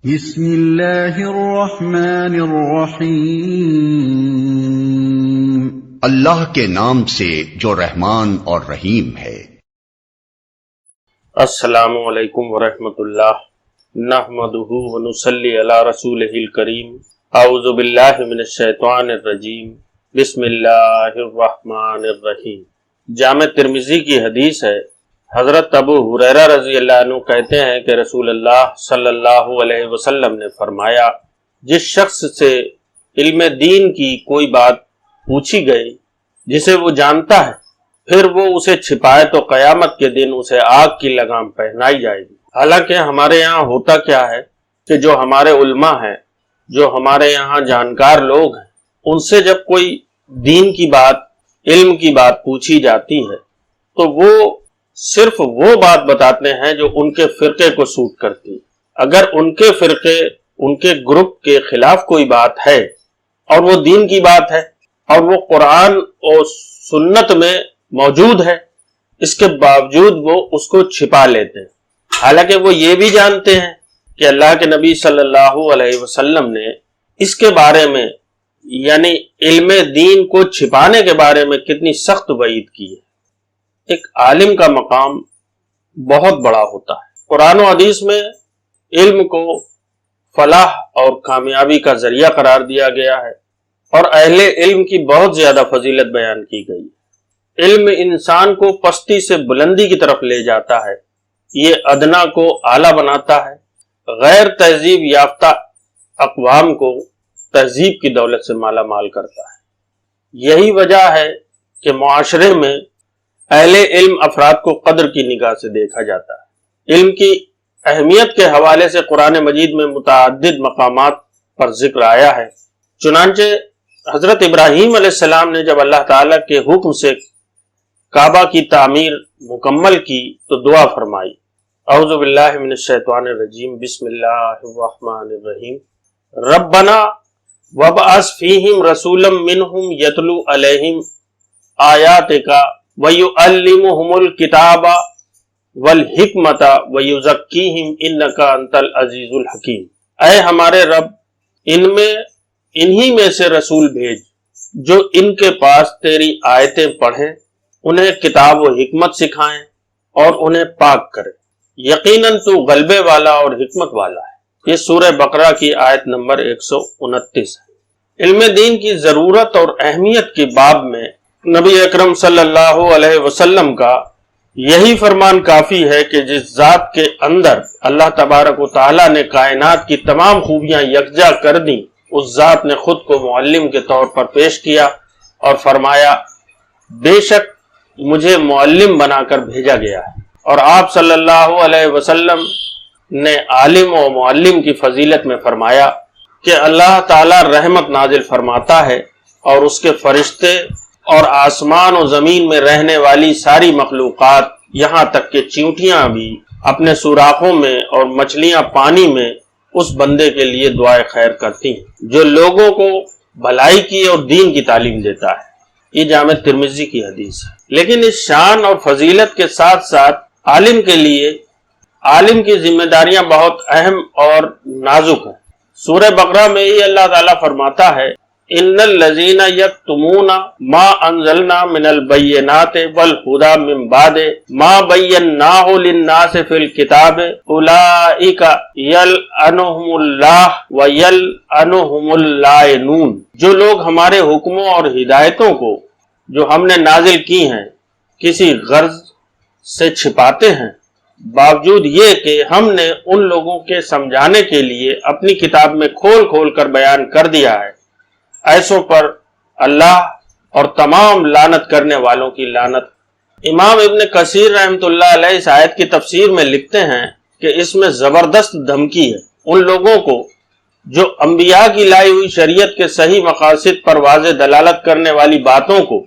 بسم اللہ الرحمن الرحیم۔ اللہ کے نام سے جو رحمان اور رحیم ہے۔ السلام علیکم ورحمۃ اللہ، نحمدہ ونصلی علی رسولہ الکریم، اعوذ باللہ من الشیطان الرجیم، بسم اللہ الرحمن الرحیم۔ جامع ترمذی کی حدیث ہے، حضرت ابو ہریرہ رضی اللہ عنہ کہتے ہیں کہ رسول اللہ صلی اللہ علیہ وسلم نے فرمایا، جس شخص سے علم دین کی کوئی بات پوچھی گئی جسے وہ جانتا ہے، پھر وہ اسے چھپائے تو قیامت کے دن اسے آگ کی لگام پہنائی جائے گی۔ حالانکہ ہمارے یہاں ہوتا کیا ہے کہ جو ہمارے علماء ہیں، جو ہمارے یہاں جانکار لوگ ہیں، ان سے جب کوئی دین کی بات، علم کی بات پوچھی جاتی ہے تو وہ صرف وہ بات بتاتے ہیں جو ان کے فرقے کو سوٹ کرتی ہے۔ اگر ان کے فرقے، ان کے گروپ کے خلاف کوئی بات ہے اور وہ دین کی بات ہے اور وہ قرآن اور سنت میں موجود ہے، اس کے باوجود وہ اس کو چھپا لیتے ہیں، حالانکہ وہ یہ بھی جانتے ہیں کہ اللہ کے نبی صلی اللہ علیہ وسلم نے اس کے بارے میں، یعنی علم دین کو چھپانے کے بارے میں کتنی سخت وعید کی ہے۔ ایک عالم کا مقام بہت بڑا ہوتا ہے۔ قرآن و حدیث میں علم کو فلاح اور کامیابی کا ذریعہ قرار دیا گیا ہے اور اہل علم کی بہت زیادہ فضیلت بیان کی گئی ہے۔ علم انسان کو پستی سے بلندی کی طرف لے جاتا ہے، یہ ادنا کو اعلیٰ بناتا ہے، غیر تہذیب یافتہ اقوام کو تہذیب کی دولت سے مالا مال کرتا ہے۔ یہی وجہ ہے کہ معاشرے میں اہل علم افراد کو قدر کی نگاہ سے دیکھا جاتا ہے۔ علم کی اہمیت کے حوالے سے قرآن مجید میں متعدد مقامات پر ذکر آیا ہے۔ چنانچہ حضرت ابراہیم علیہ السلام نے جب اللہ تعالیٰ کے حکم سے کعبہ کی تعمیر مکمل کی تو دعا فرمائی، اعوذ باللہ من الشیطان الرجیم، بسم اللہ الرحمن الرحیم، ربنا وابعث فیہم رسولا منہم یتلو علیہم آیاتک وَيُعَلِّمُهُمُ الْكِتَابَ وَالْحِکْمَةَ وَيُزَکِّیہم اِنَّکَ أَنْتَ الْعَزِیزُ الْحَکِیم۔ اے ہمارے رب، انہی میں سے رسول بھیج جو ان کے پاس تیری آیتیں پڑھیں، انہیں کتاب و حکمت سکھائیں اور انہیں پاک کریں، یقیناً تو غلبے والا اور حکمت والا ہے۔ یہ سورہ بقرہ کی آیت نمبر 129 ہے۔ علم دین کی ضرورت اور اہمیت کے باب میں نبی اکرم صلی اللہ علیہ وسلم کا یہی فرمان کافی ہے کہ جس ذات کے اندر اللہ تبارک و تعالیٰ نے کائنات کی تمام خوبیاں یکجا کر دیں، اس ذات نے خود کو معلم کے طور پر پیش کیا اور فرمایا، بے شک مجھے معلم بنا کر بھیجا گیا ہے۔ اور آپ صلی اللہ علیہ وسلم نے عالم و معلم کی فضیلت میں فرمایا کہ اللہ تعالیٰ رحمت نازل فرماتا ہے اور اس کے فرشتے اور آسمان و زمین میں رہنے والی ساری مخلوقات، یہاں تک کہ چیونٹیاں بھی اپنے سوراخوں میں اور مچھلیاں پانی میں اس بندے کے لیے دعائے خیر کرتی ہیں جو لوگوں کو بھلائی کی اور دین کی تعلیم دیتا ہے۔ یہ جامع ترمذی کی حدیث ہے۔ لیکن اس شان اور فضیلت کے ساتھ ساتھ عالم کے لیے عالم کی ذمہ داریاں بہت اہم اور نازک ہیں۔ سورہ بقرہ میں ہی اللہ تعالیٰ فرماتا ہے، ان الذین یکتمون ما انزلنا من البینات والہدی من بعد ما بیناہ للناس فی الکتاب اولئک یلعنہم اللہ ویلعنہم اللائنون۔ جو لوگ ہمارے حکموں اور ہدایتوں کو جو ہم نے نازل کی ہیں کسی غرض سے چھپاتے ہیں، باوجود یہ کہ ہم نے ان لوگوں کے سمجھانے کے لیے اپنی کتاب میں کھول کھول کر بیان کر دیا ہے، ایسوں پر اللہ اور تمام لعنت کرنے والوں کی لعنت۔ امام ابن کثیر رحمۃ اللہ علیہ اس آیت کی تفسیر میں لکھتے ہیں کہ اس میں زبردست دھمکی ہے ان لوگوں کو جو انبیاء کی لائی ہوئی شریعت کے صحیح مقاصد پر واضح دلالت کرنے والی باتوں کو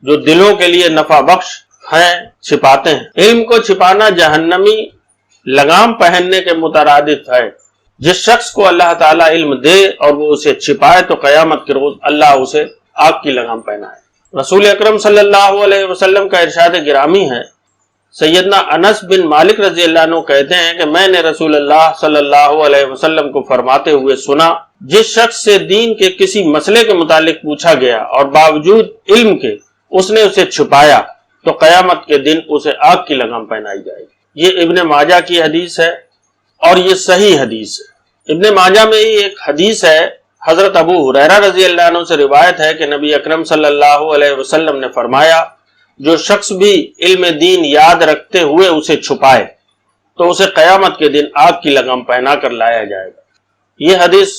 جو دلوں کے لیے نفع بخش ہیں چھپاتے ہیں۔ علم کو چھپانا جہنمی لگام پہننے کے مترادف ہے۔ جس شخص کو اللہ تعالیٰ علم دے اور وہ اسے چھپائے تو قیامت کے روز اللہ اسے آگ کی لگام پہنائے۔ رسول اکرم صلی اللہ علیہ وسلم کا ارشاد گرامی ہے، سیدنا انس بن مالک رضی اللہ عنہ کہتے ہیں کہ میں نے رسول اللہ صلی اللہ علیہ وسلم کو فرماتے ہوئے سنا، جس شخص سے دین کے کسی مسئلے کے متعلق پوچھا گیا اور باوجود علم کے اس نے اسے چھپایا تو قیامت کے دن اسے آگ کی لگام پہنائی جائے گی۔ یہ ابن ماجہ کی حدیث ہے اور یہ صحیح حدیث ہے۔ ابن ماجہ میں ہی ایک حدیث ہے، حضرت ابو ہریرہ رضی اللہ عنہ سے روایت ہے کہ نبی اکرم صلی اللہ علیہ وسلم نے فرمایا، جو شخص بھی علم دین یاد رکھتے ہوئے اسے چھپائے تو اسے قیامت کے دن آگ کی لگام پہنا کر لایا جائے گا۔ یہ حدیث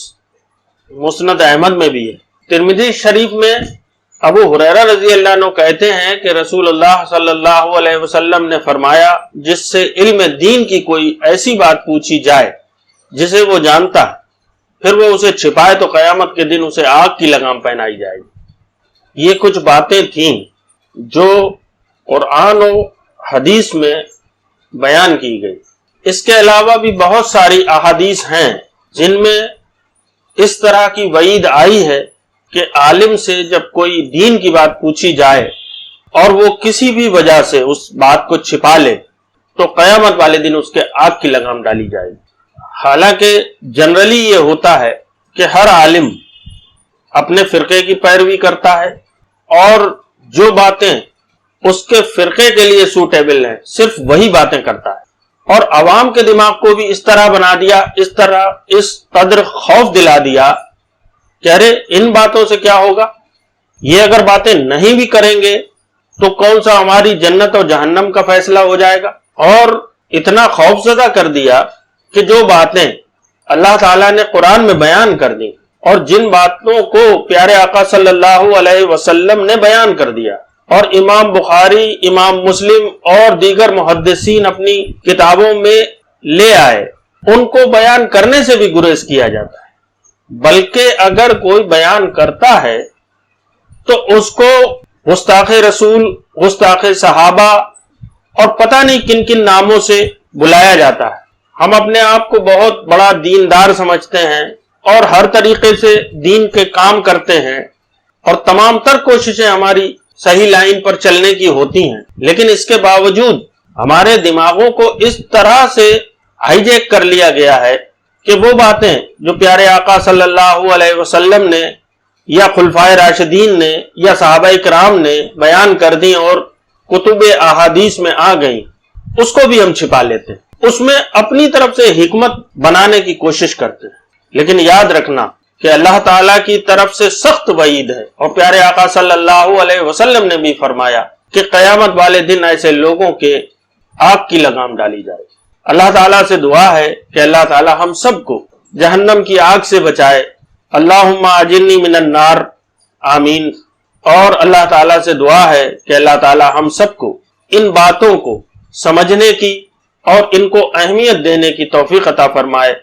مسند احمد میں بھی ہے۔ ترمذی شریف میں ابو ہریرہ رضی اللہ عنہ کہتے ہیں کہ رسول اللہ صلی اللہ علیہ وسلم نے فرمایا، جس سے علم دین کی کوئی ایسی بات پوچھی جائے جسے وہ جانتا ہے، پھر وہ اسے چھپائے تو قیامت کے دن اسے آگ کی لگام پہنائی جائے گی۔ یہ کچھ باتیں تھیں جو قرآن و حدیث میں بیان کی گئی۔ اس کے علاوہ بھی بہت ساری احادیث ہیں جن میں اس طرح کی وعید آئی ہے کہ عالم سے جب کوئی دین کی بات پوچھی جائے اور وہ کسی بھی وجہ سے اس بات کو چھپا لے تو قیامت والے دن اس کے آگ کی لگام ڈالی جائے گی۔ حالانکہ جنرلی یہ ہوتا ہے کہ ہر عالم اپنے فرقے کی پیروی کرتا ہے اور جو باتیں اس کے فرقے کے لیے سوٹیبل ہیں صرف وہی باتیں کرتا ہے، اور عوام کے دماغ کو بھی اس طرح بنا دیا، اس قدر خوف دلا دیا کہ ارے ان باتوں سے کیا ہوگا، یہ اگر باتیں نہیں بھی کریں گے تو کون سا ہماری جنت اور جہنم کا فیصلہ ہو جائے گا، اور اتنا خوف زدہ کر دیا کہ جو باتیں اللہ تعالیٰ نے قرآن میں بیان کر دی اور جن باتوں کو پیارے آقا صلی اللہ علیہ وسلم نے بیان کر دیا اور امام بخاری، امام مسلم اور دیگر محدثین اپنی کتابوں میں لے آئے، ان کو بیان کرنے سے بھی گریز کیا جاتا ہے۔ بلکہ اگر کوئی بیان کرتا ہے تو اس کو گستاخ رسول، گستاخ صحابہ اور پتہ نہیں کن کن ناموں سے بلایا جاتا ہے۔ ہم اپنے آپ کو بہت بڑا دیندار سمجھتے ہیں اور ہر طریقے سے دین کے کام کرتے ہیں اور تمام تر کوششیں ہماری صحیح لائن پر چلنے کی ہوتی ہیں، لیکن اس کے باوجود ہمارے دماغوں کو اس طرح سے ہائی جیک کر لیا گیا ہے کہ وہ باتیں جو پیارے آقا صلی اللہ علیہ وسلم نے یا خلفائے راشدین نے یا صحابہ کرام نے بیان کر دی اور کتب احادیث میں آ گئیں، اس کو بھی ہم چھپا لیتے ہیں، اس میں اپنی طرف سے حکمت بنانے کی کوشش کرتے ہیں۔ لیکن یاد رکھنا کہ اللہ تعالیٰ کی طرف سے سخت وعید ہے، اور پیارے آقا صلی اللہ علیہ وسلم نے بھی فرمایا کہ قیامت والے دن ایسے لوگوں کے آگ کی لگام ڈالی جائے۔ اللہ تعالیٰ سے دعا ہے کہ اللہ تعالیٰ ہم سب کو جہنم کی آگ سے بچائے، اللہم اجرنی من النار، آمین۔ اور اللہ تعالیٰ سے دعا ہے کہ اللہ تعالیٰ ہم سب کو ان باتوں کو سمجھنے کی اور ان کو اہمیت دینے کی توفیق عطا فرمائے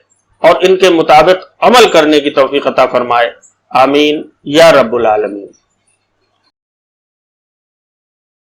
اور ان کے مطابق عمل کرنے کی توفیق عطا فرمائے، آمین یا رب العالمین۔